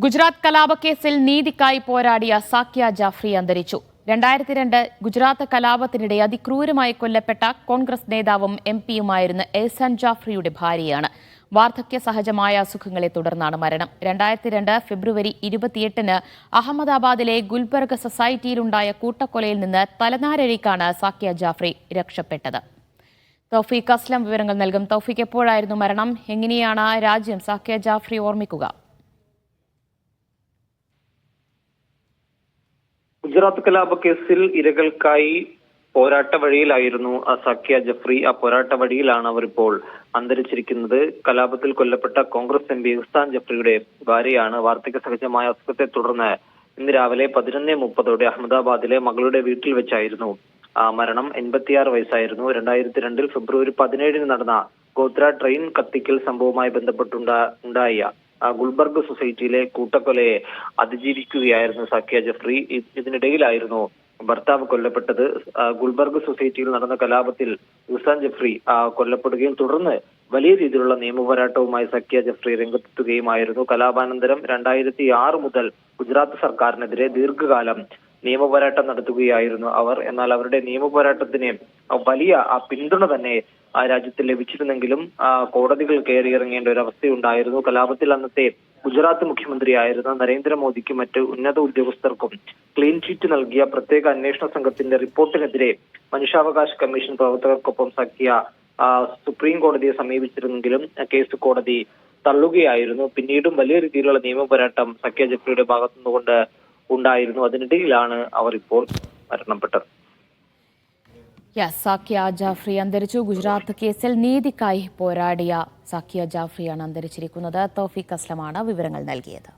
ഗുജറാത്ത് കലാപക്കേസിൽ നീതിക്കായി പോരാടിയ സാക്യ ജാഫ്രി അന്തരിച്ചു. 2002 ഗുജറാത്ത് കലാപത്തിനിടെ അതിക്രൂരമായി കൊല്ലപ്പെട്ട കോൺഗ്രസ് നേതാവും എംപിയുമായിരുന്ന എഹ്സാൻ ജാഫ്രിയുടെ ഭാര്യയാണ്. വാർദ്ധക്യ സഹജമായ അസുഖങ്ങളെ തുടർന്നാണ് മരണം. 2002 ഫെബ്രുവരി 28-ന് അഹമ്മദാബാദിലെ ഗുൽബർഗ് സൊസൈറ്റിയിലുണ്ടായ കൂട്ടക്കൊലയിൽ നിന്ന് തലനാരിഴയ്ക്കാണ് സാക്യ ജാഫ്രി രക്ഷപ്പെട്ടത്. തൗഫീഖ് അസ്ലം വിവരങ്ങൾ നൽകും. തൗഫീഖ്, എപ്പോഴായിരുന്നു മരണം? എങ്ങനെയാണ് രാജ്യം സാക്യ ജാഫ്രി ഓർമ്മിക്കുക? ഗുജറാത്ത് കലാപ കേസിൽ ഇരകൾക്കായി പോരാട്ട വഴിയിലായിരുന്നു സാക്യ ജാഫ്രി. ആ പോരാട്ട വഴിയിലാണ് അവർ ഇപ്പോൾ അന്തരിച്ചിരിക്കുന്നത്. കലാപത്തിൽ കൊല്ലപ്പെട്ട കോൺഗ്രസ് എംപി എഹ്സാൻ ജാഫ്രിയുടെ ഭാര്യയാണ്. വാർദ്ധക്യ സഹജമായ അസുഖത്തെ തുടർന്ന് ഇന്ന് രാവിലെ 11:30 അഹമ്മദാബാദിലെ മകളുടെ വീട്ടിൽ വെച്ചായിരുന്നു മരണം. 86 വയസ്സായിരുന്നു. 2002 ഫെബ്രുവരി 17-ന് നടന്ന ഗോത്ര ട്രെയിൻ കത്തിക്കൽ സംഭവവുമായി ബന്ധപ്പെട്ടുണ്ടായ ഗുൽബർഗ് സൊസൈറ്റിയിലെ കൂട്ടക്കൊലയെ അതിജീവിക്കുകയായിരുന്നു സാക്യ ജാഫ്രി. ഇതിനിടയിലായിരുന്നു ഭർത്താവ് കൊല്ലപ്പെട്ടത്. ഗുൽബർഗ് സൊസൈറ്റിയിൽ നടന്ന കലാപത്തിൽ എഹ്സാൻ ജാഫ്രി കൊല്ലപ്പെടുകയും തുടർന്ന് വലിയ രീതിയിലുള്ള നിയമപോരാട്ടവുമായി സാക്യ ജാഫ്രി രംഗത്തെത്തുകയുമായിരുന്നു. കലാപാനന്തരം 2006 മുതൽ ഗുജറാത്ത് സർക്കാരിനെതിരെ ദീർഘകാലം നിയമപോരാട്ടം നടത്തുകയായിരുന്നു അവർ. എന്നാൽ അവരുടെ നിയമപോരാട്ടത്തിന് വലിയ പിന്തുണ തന്നെ രാജ്യത്ത് ലഭിച്ചിരുന്നെങ്കിലും കോടതികൾ കയറിയിറങ്ങേണ്ട ഒരു അവസ്ഥയുണ്ടായിരുന്നു. കലാപത്തിൽ അന്നത്തെ ഗുജറാത്ത് മുഖ്യമന്ത്രിയായിരുന്ന നരേന്ദ്രമോദിക്കും മറ്റ് ഉന്നത ഉദ്യോഗസ്ഥർക്കും ക്ലീൻ ചീറ്റ് നൽകിയ പ്രത്യേക അന്വേഷണ സംഘത്തിന്റെ റിപ്പോർട്ടിനെതിരെ മനുഷ്യാവകാശ കമ്മീഷൻ പ്രവർത്തകർക്കൊപ്പം സാക്യ സുപ്രീം കോടതിയെ സമീപിച്ചിരുന്നെങ്കിലും കേസ് കോടതി തള്ളുകയായിരുന്നു. പിന്നീടും വലിയ രീതിയിലുള്ള നിയമപോരാട്ടം സാക്യ ജാഫ്രിയുടെ ഭാഗത്തുനിന്നുകൊണ്ട് ഉണ്ടായിരുന്നു. അതിനിടയിലാണ് അവർ ഇപ്പോൾ മരണപ്പെട്ടത്. സാക്യ ജാഫ്രി അന്തരിച്ചു. ഗുജറാത്ത് കേസിൽ നീതിക്കായി പോരാടിയ സാക്യ ജാഫ്രിയാണ് അന്തരിച്ചിരിക്കുന്നത്. തൗഫീഖ് അസ്ലമാണ് വിവരങ്ങൾ നൽകിയത്.